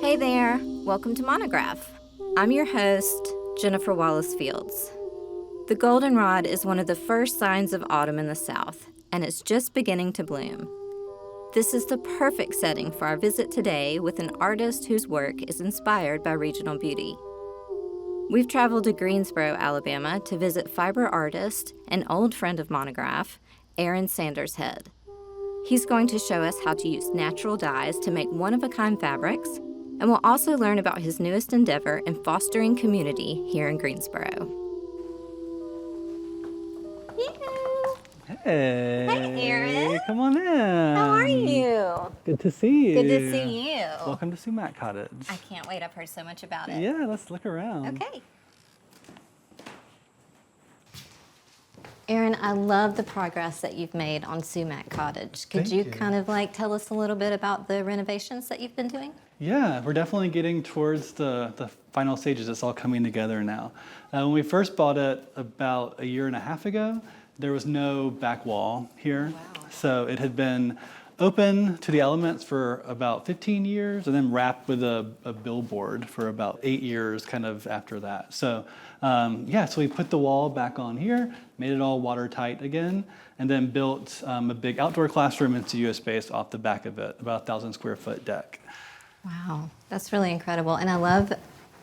Hey there, welcome to Monograph. I'm your host, Jennifer Wallace Fields. The goldenrod is one of the first signs of autumn in the South, and it's just beginning to bloom. This is the perfect setting for our visit today with an artist whose work is inspired by regional beauty. We've traveled to Greensboro, Alabama to visit fiber artist and old friend of Monograph, Aaron Sanders Head. He's going to show us how to use natural dyes to make one-of-a-kind fabrics, and we'll also learn about his newest endeavor in fostering community here in Greensboro. Hey. Hey, Aaron. Come on in. How are you? Good to see you. Good to see you. Welcome to Sumac Cottage. I can't wait. I've heard so much about it. Yeah, let's look around. Okay. Aaron, I love the progress that you've made on Sumac Cottage. Could Thank you you. kind of tell us a little bit about the renovations that you've been doing? Yeah, we're definitely getting towards the final stages. It's all coming together now. When we first bought it about a year and a half ago, there was no back wall here. Wow. So it had been open to the elements for about 15 years and then wrapped with a billboard for about 8 years kind of after that. So so we put the wall back on here, made it all watertight again, and then built a big outdoor classroom and studio space off the back of it, about 1,000 square foot deck. Wow, that's really incredible. And I love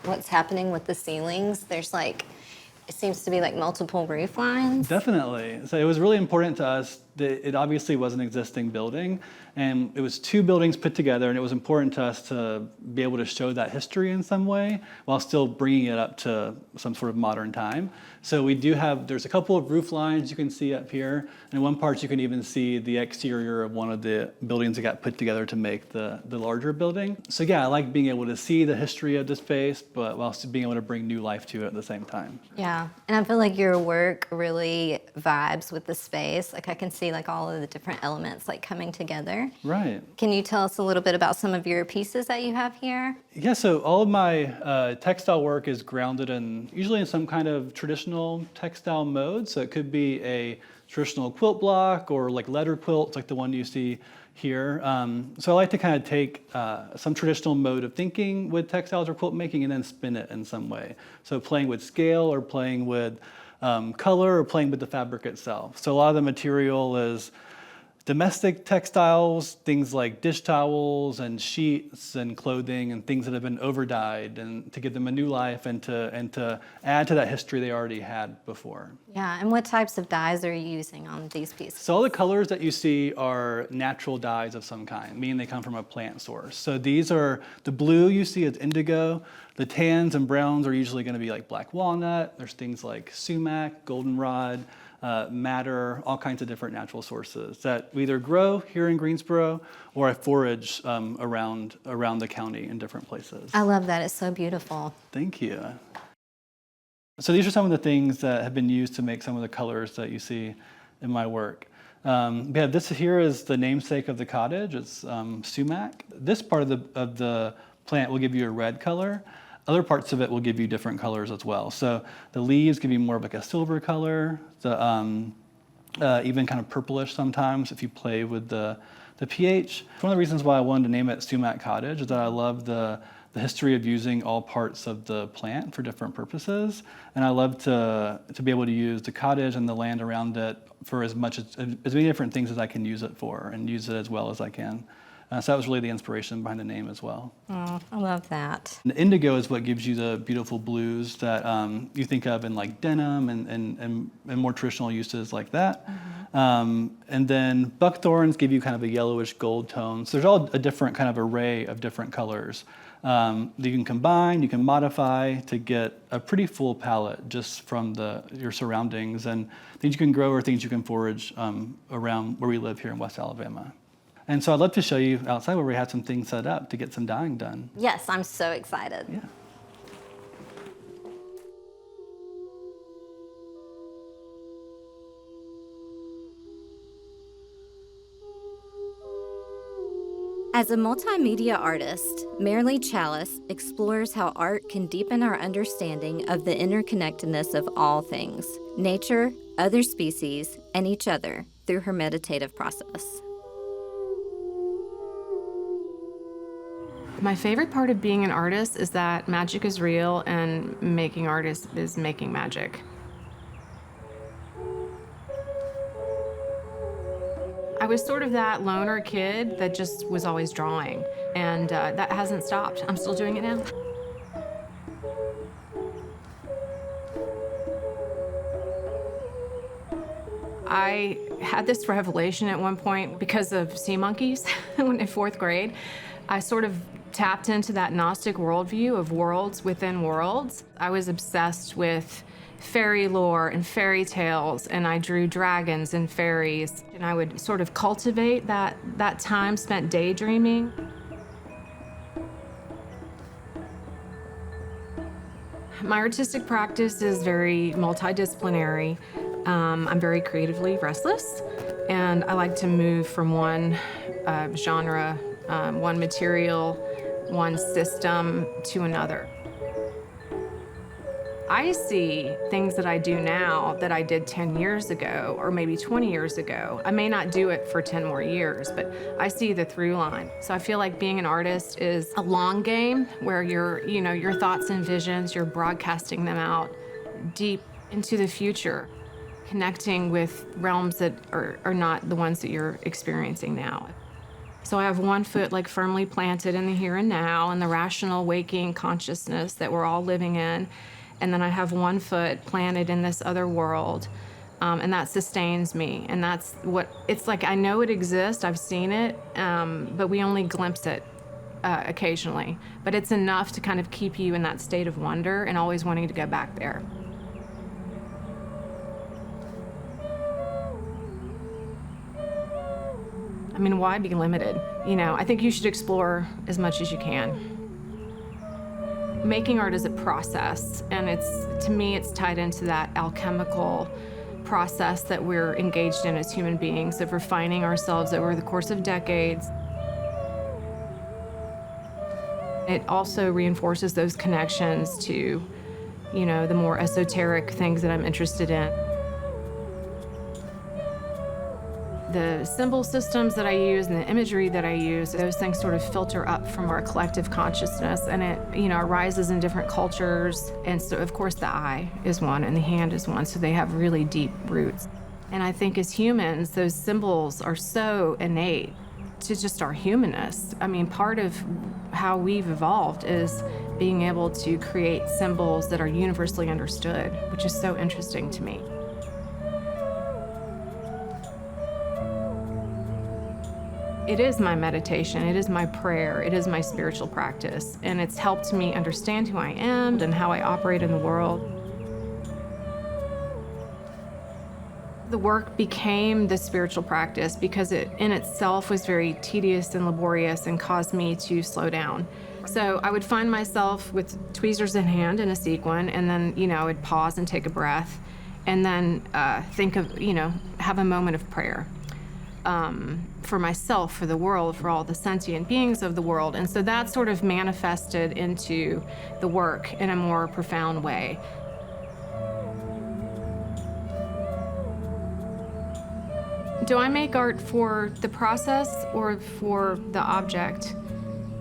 what's happening with the ceilings. There's it seems to be multiple roof lines. Definitely. So it was really important to us that it obviously was an existing building, and it was two buildings put together, and it was important to us to be able to show that history in some way while still bringing it up to some sort of modern time. So we do have, there's a couple of roof lines you can see up here, and in one part you can even see the exterior of one of the buildings that got put together to make the larger building. So yeah, I like being able to see the history of the space, but while still being able to bring new life to it at the same time. Yeah, and I feel like your work really vibes with the space. I can see all of the different elements coming together. Right. Can you tell us a little bit about some of your pieces that you have here? Yeah, so all of my textile work is grounded usually in some kind of traditional textile mode. So it could be a traditional quilt block or letter quilts like the one you see here. So I like to kind of take some traditional mode of thinking with textiles or quilt making and then spin it in some way. So playing with scale or playing with color or playing with the fabric itself. So a lot of the material is domestic textiles, things like dish towels and sheets and clothing and things that have been overdyed, and to give them a new life and to add to that history they already had before. Yeah, and what types of dyes are you using on these pieces? So all the colors that you see are natural dyes of some kind, meaning they come from a plant source. So these are, the blue you see is indigo, the tans and browns are usually going to be black walnut, there's things like sumac, goldenrod, madder, all kinds of different natural sources that we either grow here in Greensboro or I forage around the county in different places. I love that. It's so beautiful. Thank you. So these are some of the things that have been used to make some of the colors that you see in my work. This here is the namesake of the cottage. It's sumac. This part of the plant will give you a red color. Other parts of it will give you different colors as well. So the leaves give you more of a silver color, even kind of purplish sometimes if you play with the pH. One of the reasons why I wanted to name it Sumac Cottage is that I love the history of using all parts of the plant for different purposes. And I love to be able to use the cottage and the land around it for as many different things as I can use it for and use it as well as I can. So that was really the inspiration behind the name as well. Oh, I love that. The indigo is what gives you the beautiful blues that you think of in denim and more traditional uses like that. Mm-hmm. And then buckthorns give you kind of a yellowish gold tone. So there's all a different kind of array of different colors that you can combine, you can modify to get a pretty full palette just from your surroundings and things you can grow or things you can forage around where we live here in West Alabama. And so I'd love to show you outside where we have some things set up to get some dyeing done. Yes, I'm so excited. Yeah. As a multimedia artist, Marilee Chalice explores how art can deepen our understanding of the interconnectedness of all things, nature, other species, and each other through her meditative process. My favorite part of being an artist is that magic is real and making art is making magic. I was sort of that loner kid that just was always drawing, and that hasn't stopped. I'm still doing it now. I had this revelation at one point because of sea monkeys in fourth grade. I sort of tapped into that Gnostic worldview of worlds within worlds. I was obsessed with fairy lore and fairy tales, and I drew dragons and fairies, and I would sort of cultivate that time spent daydreaming. My artistic practice is very multidisciplinary. I'm very creatively restless, and I like to move from one genre, one material, one system to another. I see things that I do now that I did 10 years ago or maybe 20 years ago. I may not do it for 10 more years, but I see the through line. So I feel like being an artist is a long game where your thoughts and visions, you're broadcasting them out deep into the future, connecting with realms that are not the ones that you're experiencing now. So I have one foot like firmly planted in the here and now and the rational waking consciousness that we're all living in. And then I have one foot planted in this other world, and that sustains me. And that's what it's like. I know it exists, I've seen it, but we only glimpse it occasionally. But it's enough to kind of keep you in that state of wonder and always wanting to go back there. I mean, why be limited? I think you should explore as much as you can. Making art is a process, and to me, it's tied into that alchemical process that we're engaged in as human beings, of refining ourselves over the course of decades. It also reinforces those connections to, the more esoteric things that I'm interested in. The symbol systems that I use and the imagery that I use, those things sort of filter up from our collective consciousness, and it, arises in different cultures. And so, of course, the eye is one and the hand is one, so they have really deep roots. And I think as humans, those symbols are so innate to just our humanness. I mean, part of how we've evolved is being able to create symbols that are universally understood, which is so interesting to me. It is my meditation, it is my prayer, it is my spiritual practice, and it's helped me understand who I am and how I operate in the world. The work became the spiritual practice because it in itself was very tedious and laborious and caused me to slow down. So I would find myself with tweezers in hand in a sequin, and then, I would pause and take a breath, and then think of, have a moment of prayer. For myself, for the world, for all the sentient beings of the world. And so that sort of manifested into the work in a more profound way. Do I make art for the process or for the object?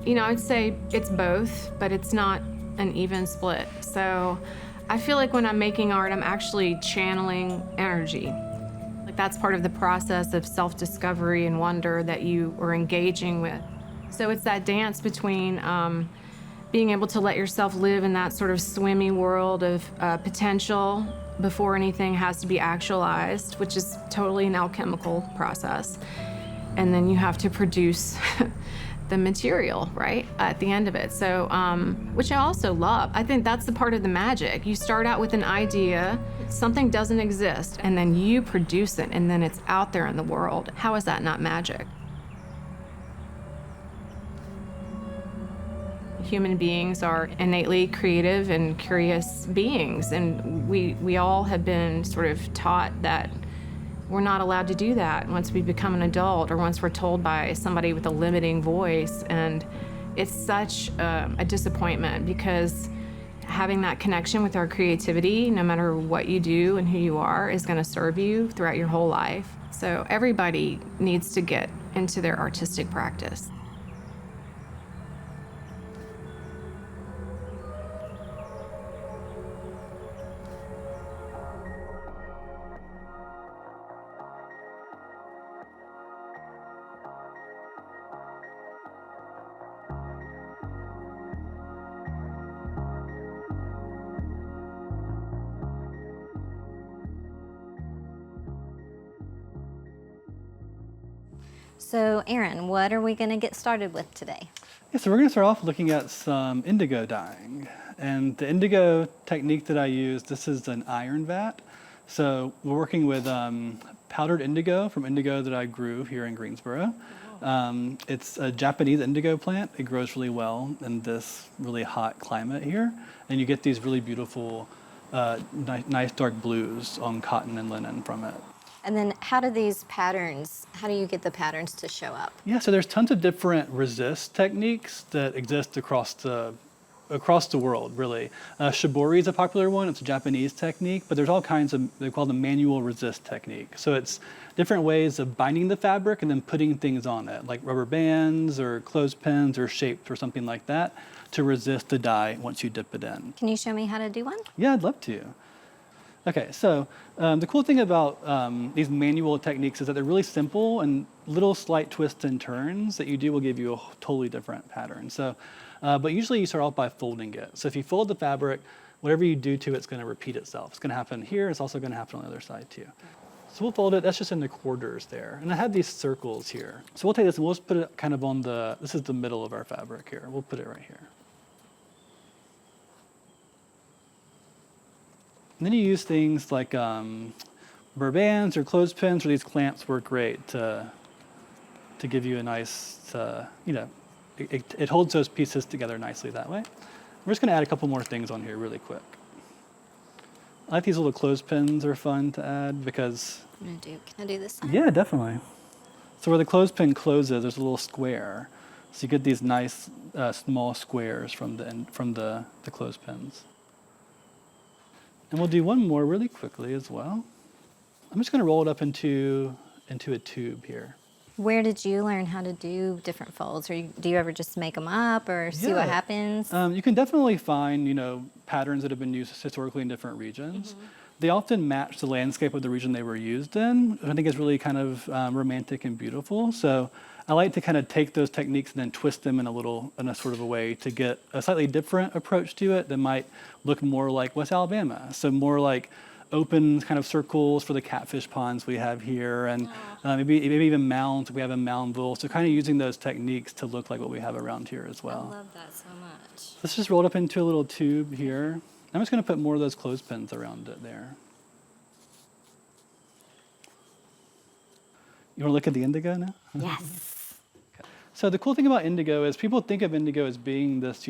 I'd say it's both, but it's not an even split. So I feel like when I'm making art, I'm actually channeling energy. That's part of the process of self-discovery and wonder that you are engaging with. So it's that dance between being able to let yourself live in that sort of swimmy world of potential before anything has to be actualized, which is totally an alchemical process. And then you have to produce the material, right, at the end of it. So, which I also love. I think that's the part of the magic. You start out with an idea, something doesn't exist, and then you produce it, and then it's out there in the world. How is that not magic? Human beings are innately creative and curious beings, and we all have been sort of taught that we're not allowed to do that once we become an adult or once we're told by somebody with a limiting voice. And it's such a disappointment, because having that connection with our creativity, no matter what you do and who you are, is going to serve you throughout your whole life. So everybody needs to get into their artistic practice. So, Aaron, what are we going to get started with today? Yeah, so we're going to start off looking at some indigo dyeing. And the indigo technique that I use, this is an iron vat. So we're working with powdered indigo from indigo that I grew here in Greensboro. It's a Japanese indigo plant. It grows really well in this really hot climate here. And you get these really beautiful, nice dark blues on cotton and linen from it. And then how do you get the patterns to show up? Yeah, so there's tons of different resist techniques that exist across the world, really. Shibori is a popular one. It's a Japanese technique, but there's all kinds of, they call them manual resist technique. So it's different ways of binding the fabric and then putting things on it, like rubber bands or clothespins or shapes or something like that to resist the dye once you dip it in. Can you show me how to do one? Yeah, I'd love to. Okay, so the cool thing about these manual techniques is that they're really simple, and little slight twists and turns that you do will give you a totally different pattern. So, but usually you start off by folding it. So if you fold the fabric, whatever you do to it, it's going to repeat itself. It's going to happen here. It's also going to happen on the other side too. So we'll fold it. That's just in the quarters there. And I have these circles here. So we'll take this and we'll just put it kind of on this is the middle of our fabric here. We'll put it right here. And then you use things like rubber bands or clothespins, or these clamps work great to give you a nice, it holds those pieces together nicely that way. We're just going to add a couple more things on here really quick. I like these little clothespins are fun to add because... Can I do this side? Yeah, definitely. So where the clothespin closes, there's a little square. So you get these nice small squares from the clothespins. And we'll do one more really quickly as well. I'm just going to roll it up into a tube here. Where did you learn how to do different folds? Or do you ever just make them up or see what happens? You can definitely find, patterns that have been used historically in different regions. Mm-hmm. They often match the landscape of the region they were used in, which I think is really kind of romantic and beautiful. So I like to kind of take those techniques and then twist them in a sort of a way to get a slightly different approach to it that might look more like West Alabama. So more like open kind of circles for the catfish ponds we have here, and maybe even mounds. We have in Moundville. So kind of using those techniques to look like what we have around here as well. I love that so much. Let's just roll it up into a little tube here. I'm just going to put more of those clothespins around it there. You want to look at the indigo now? Yes. Okay. So the cool thing about indigo is people think of indigo as being this,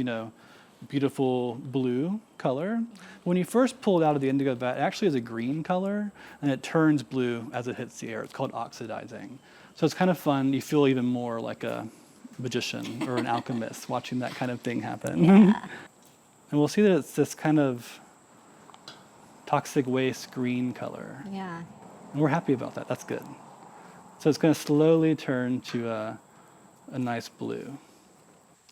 beautiful blue color. When you first pull it out of the indigo vat, it actually is a green color, and it turns blue as it hits the air. It's called oxidizing. So it's kind of fun. You feel even more like a magician or an alchemist watching that kind of thing happen. Yeah. And we'll see that it's this kind of toxic waste green color. Yeah. And we're happy about that. That's good. So it's going to slowly turn to a nice blue.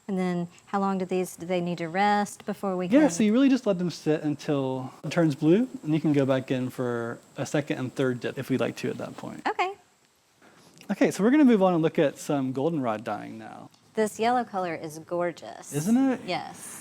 And then how long do they need to rest before we can? Yeah, so you really just let them sit until it turns blue, and you can go back in for a second and third dip if we'd like to at that point. Okay. Okay, so we're going to move on and look at some goldenrod dyeing now. This yellow color is gorgeous. Isn't it? Yes.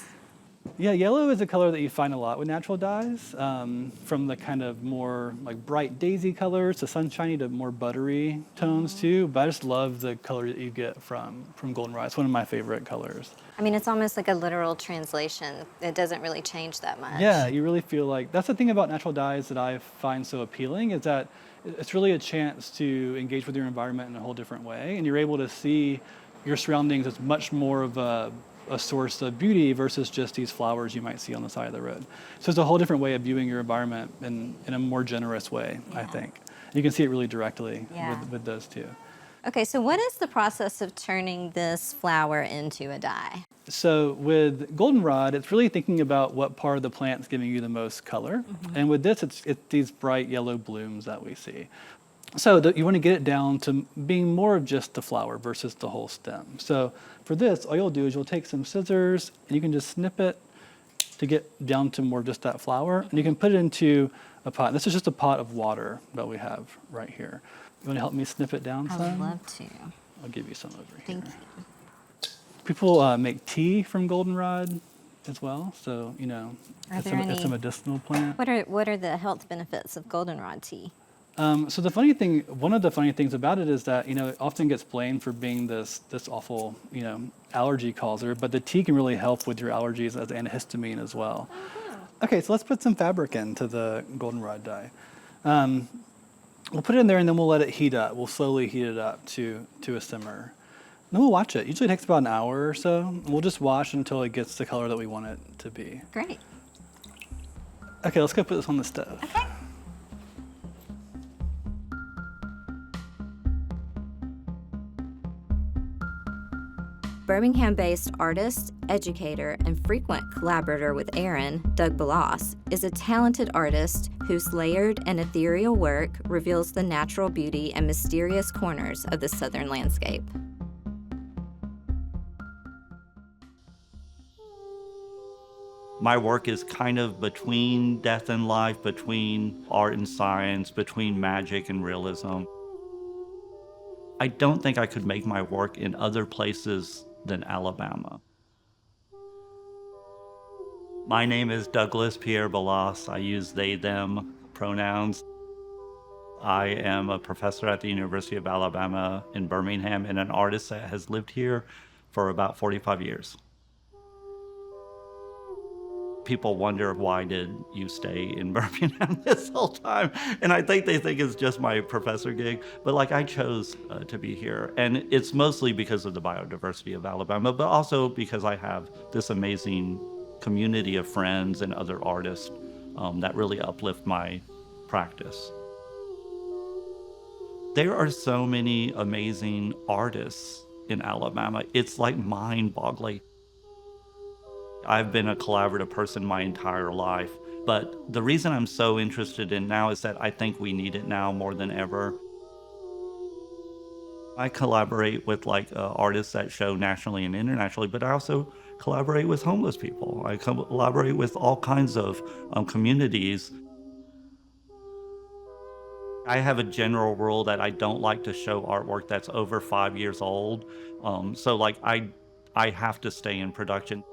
Yeah, yellow is a color that you find a lot with natural dyes, from the kind of more like bright daisy colors to sunshiny to more buttery tones too. But I just love the color that you get from goldenrod. It's one of my favorite colors. I mean, it's almost like a literal translation. It doesn't really change that much. Yeah, you really feel like, that's the thing about natural dyes that I find so appealing, is that it's really a chance to engage with your environment in a whole different way, and you're able to see your surroundings as much more of a source of beauty versus just these flowers you might see on the side of the road. So it's a whole different way of viewing your environment in a more generous way, I think. You can see it really directly with those two. Okay, so what is the process of turning this flower into a dye? So with goldenrod, it's really thinking about what part of the plant is giving you the most color. Mm-hmm. And with this, it's these bright yellow blooms that we see. So you want to get it down to being more of just the flower versus the whole stem. So for this, all you'll do is you'll take some scissors and you can just snip it to get down to more of just that flower. And you can put it into a pot. This is just a pot of water that we have right here. You want to help me snip it down some? I would love to. I'll give you some over here. Thank you. People make tea from goldenrod as well. So, Are there any, it's a medicinal plant. What are the health benefits of goldenrod tea? So one of the funny things about it is that, it often gets blamed for being this awful, allergy causer, but the tea can really help with your allergies as antihistamine as well. Okay, so let's put some fabric into the goldenrod dye. We'll put it in there and then we'll let it heat up. We'll slowly heat it up to a simmer. Then we'll watch it. Usually it takes about an hour or so. We'll just watch until it gets the color that we want it to be. Great. Okay, let's go put this on the stove. Okay. Birmingham-based artist, educator, and frequent collaborator with Aaron, Doug Balas, is a talented artist whose layered and ethereal work reveals the natural beauty and mysterious corners of the southern landscape. My work is kind of between death and life, between art and science, between magic and realism. I don't think I could make my work in other places than Alabama. My name is Douglas Pierre Balas. I use they, them pronouns. I am a professor at the University of Alabama in Birmingham and an artist that has lived here for about 45 years. People wonder, why did you stay in Birmingham this whole time? And I think they think it's just my professor gig, but I chose to be here. And it's mostly because of the biodiversity of Alabama, but also because I have this amazing community of friends and other artists that really uplift my practice. There are so many amazing artists in Alabama. It's mind-boggling. I've been a collaborative person my entire life, but the reason I'm so interested in now is that I think we need it now more than ever. I collaborate with artists that show nationally and internationally, but I also collaborate with homeless people. I collaborate with all kinds of communities. I have a general rule that I don't like to show artwork that's over 5 years old. So I have to stay in production.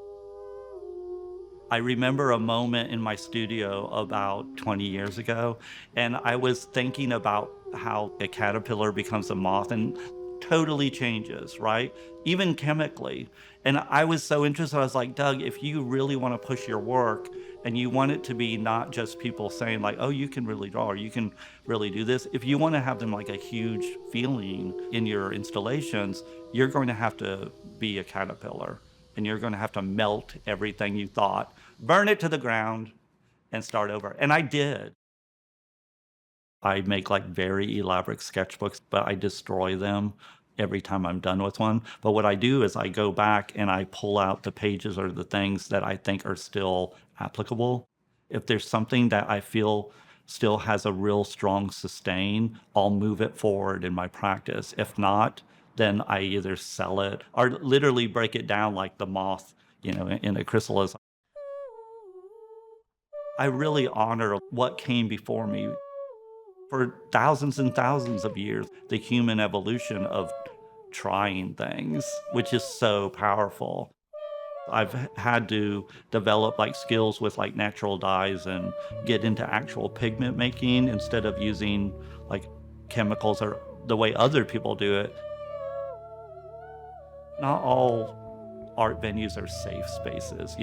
I remember a moment in my studio about 20 years ago, and I was thinking about how a caterpillar becomes a moth and totally changes, right? Even chemically. And I was so interested, I was like, Doug, if you really want to push your work and you want it to be not just people saying oh, you can really draw or you can really do this, if you want to have them a huge feeling in your installations, you're going to have to be a caterpillar. And you're going to have to melt everything you thought, burn it to the ground, and start over. And I did. I make very elaborate sketchbooks, but I destroy them every time I'm done with one. But what I do is I go back and I pull out the pages or the things that I think are still applicable. If there's something that I feel still has a real strong sustain, I'll move it forward in my practice. If not, then I either sell it or literally break it down like the moth, in a chrysalis. I really honor what came before me. For thousands and thousands of years, the human evolution of trying things, which is so powerful. I've had to develop skills with natural dyes and get into actual pigment making instead of using chemicals or the way other people do it. Not all art venues are safe spaces,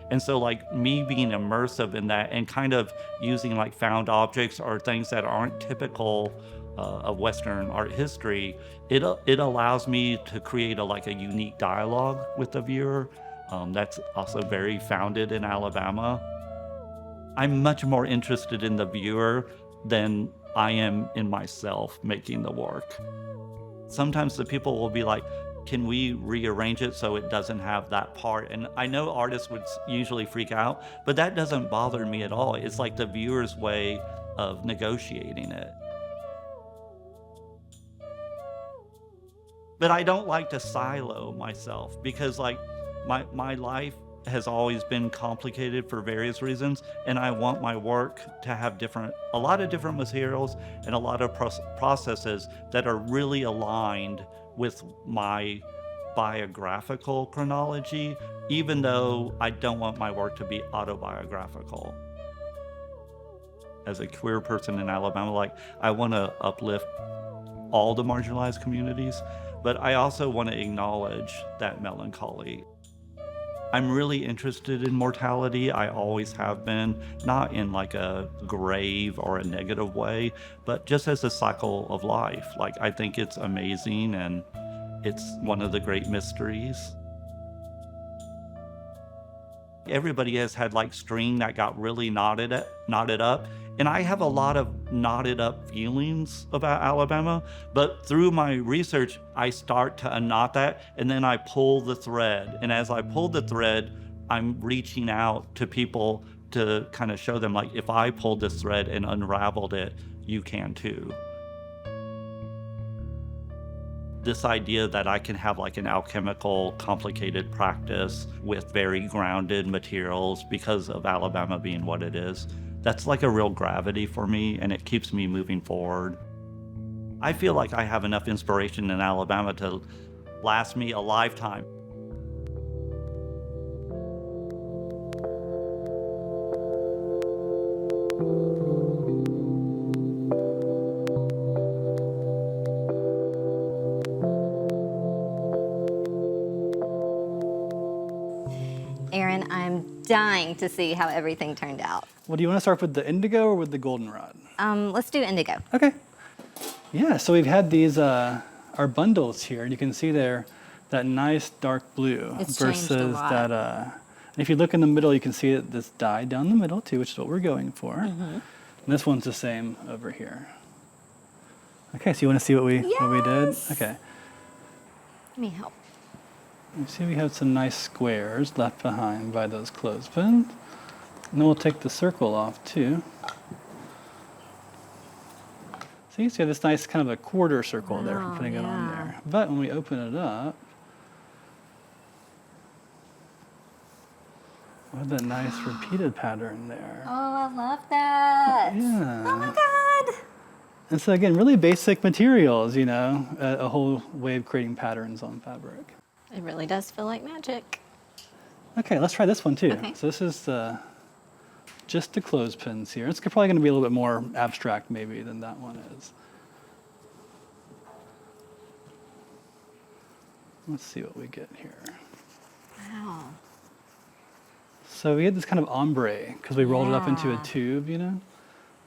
And so me being immersive in that and kind of using found objects or things that aren't typical of Western art history, it allows me to create a unique dialogue with the viewer that's also very founded in Alabama. I'm much more interested in the viewer than I am in myself making the work. Sometimes the people will be like, can we rearrange it so it doesn't have that part? And I know artists would usually freak out, but that doesn't bother me at all. It's the viewer's way of negotiating it. But I don't like to silo myself because my life has always been complicated for various reasons, and I want my work to have a lot of different materials and a lot of processes that are really aligned with my biographical chronology, even though I don't want my work to be autobiographical. as a queer person in Alabama, like I want to uplift all the marginalized communities, but I also want to acknowledge that melancholy. I'm really interested in mortality. I always have been, not in like a grave or a negative way, but just as a cycle of life. Like I think it's amazing and it's one of the great mysteries. Everybody has had like string that got really knotted up. And I have a lot of knotted up feelings about Alabama, but through my research, I start to unknot that and then I pull the thread. And as I pull the thread, I'm reaching out to people to kind of show them like, if I pulled this thread and unraveled it, you can too. This idea that I can have like an alchemical, complicated practice with very grounded materials because of Alabama being what it is, that's like a real gravity for me, and it keeps me moving forward. I feel like I have enough inspiration in Alabama to last me a lifetime. Aaron, I'm dying to see how everything turned out. Well, do you want to start with the indigo or with the goldenrod? Let's do indigo. Okay. Yeah, so we've had these, our bundles here, and you can see there that nice dark blue It's changed a versus lot. that, and if you look in the middle, you can see that this dye down the middle too, which is what we're going for. And this one's the same over here. Okay, so you want to see what we did? Yes! Okay. Let me help. You see we have some nice squares left behind by those clothespins. And then we'll take the circle off too. So you see this nice kind of a quarter circle there from Wow, putting it on yeah. there. But when we open it up, we have that nice repeated pattern there. Oh, I love that. Yeah. Oh my God. And so again, really basic materials, you know, a whole way of creating patterns on fabric. It really does feel like magic. Okay, let's try this one too. Okay. So this is just the clothespins here. It's probably going to be a little bit more abstract maybe than that one is. Let's see what we get here. Wow. So we had this kind of ombre because we rolled it up into a Yeah. tube, you know?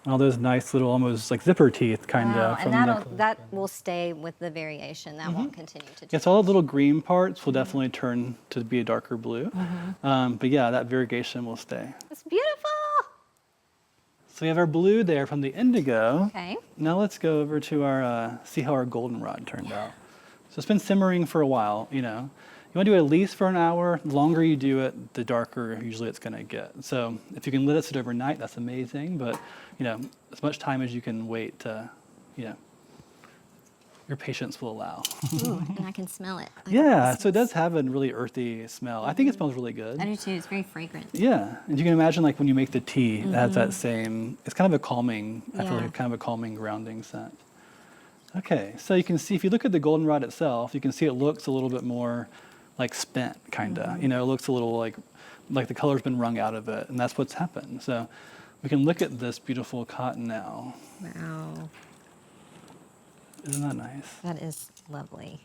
And all those nice little almost like zipper teeth kind Wow. of And from that will stay with the variation. That won't continue to Yeah, so all the little green parts will definitely turn to be a darker blue. But yeah, that variegation will stay. It's beautiful. So we have our blue there from the indigo. Okay. Now let's go over to our, see how our goldenrod turned out. So it's been simmering for a while, you know. You want to do it at least for an hour. The longer you do it, the darker usually it's going to get. So if you can let it sit overnight, that's amazing. But, you know, as much time as you can wait to, you know, your patience will allow. Ooh, and I can smell it. Like Yeah, so it this. does have a really earthy smell. I think it smells really good. I do too. It's very fragrant. Yeah, and you can imagine like when you make the tea, it has that same, it's kind of a calming, I feel Yeah. like kind of a calming, grounding scent. Okay, so you can see, if you look at the goldenrod itself, you can see it looks a little bit more like spent, kind of. You know, it looks a little like the color's been wrung out of it, and that's what's happened. So we can look at this beautiful cotton now. Wow. Isn't that nice? That is lovely.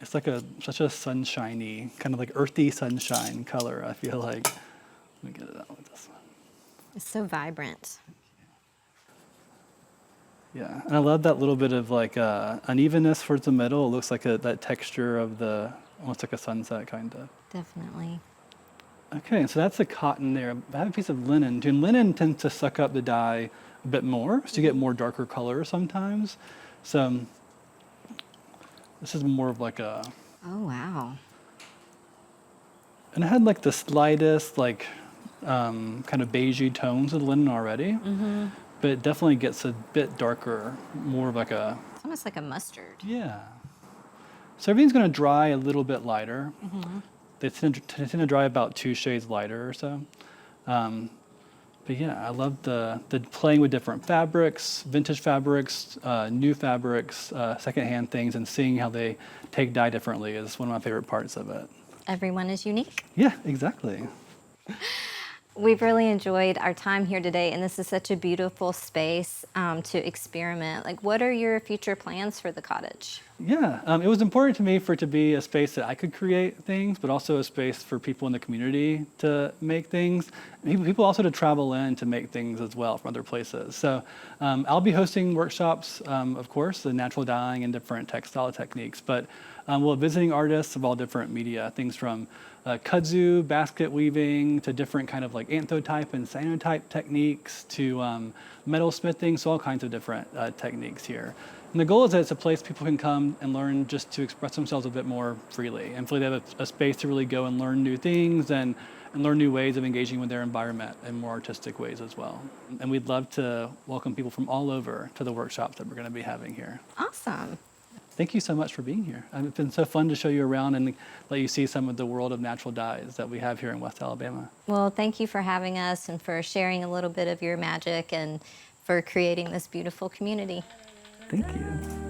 It's like such a sunshiny, kind of like earthy sunshine color, I feel like. Let me get it out with this one. It's so vibrant. Yeah, and I love that little bit of like unevenness towards the middle. It looks like that texture of almost like a sunset kind of. Definitely. Okay, so that's the cotton there. I have a piece of linen too, and linen tends to suck up the dye a bit more, so you get more darker color sometimes. So this is more of like a, Oh, wow. and it had like the slightest like kind of beigey tones of the linen already, but it definitely gets a bit darker, more of like a, It's almost like a mustard. yeah. So everything's going to dry a little bit lighter. They tend to dry about 2 shades lighter or so. But yeah, I love the playing with different fabrics, vintage fabrics, new fabrics, secondhand things, and seeing how they take dye differently is one of my favorite parts of it. Everyone is unique. Yeah, exactly. We've really enjoyed our time here today, and this is such a beautiful space to experiment. Like, what are your future plans for the cottage? Yeah, it was important to me for it to be a space that I could create things, but also a space for people in the community to make things. People also to travel in to make things as well from other places. So I'll be hosting workshops, of course, the natural dyeing and different textile techniques, but we'll have visiting artists of all different media, things from kudzu, basket weaving, to different kind of like anthotype and cyanotype techniques, to metal smithing, so all kinds of different techniques here. And the goal is that it's a place people can come and learn just to express themselves a bit more freely, and feel they have a space to really go and learn new things and learn new ways of engaging with their environment in more artistic ways as well. And we'd love to welcome people from all over to the workshops that we're going to be having here. Awesome. Thank you so much for being here. It's been so fun to show you around and let you see some of the world of natural dyes that we have here in West Alabama. Well, thank you for having us and for sharing a little bit of your magic and for creating this beautiful community. Thank you.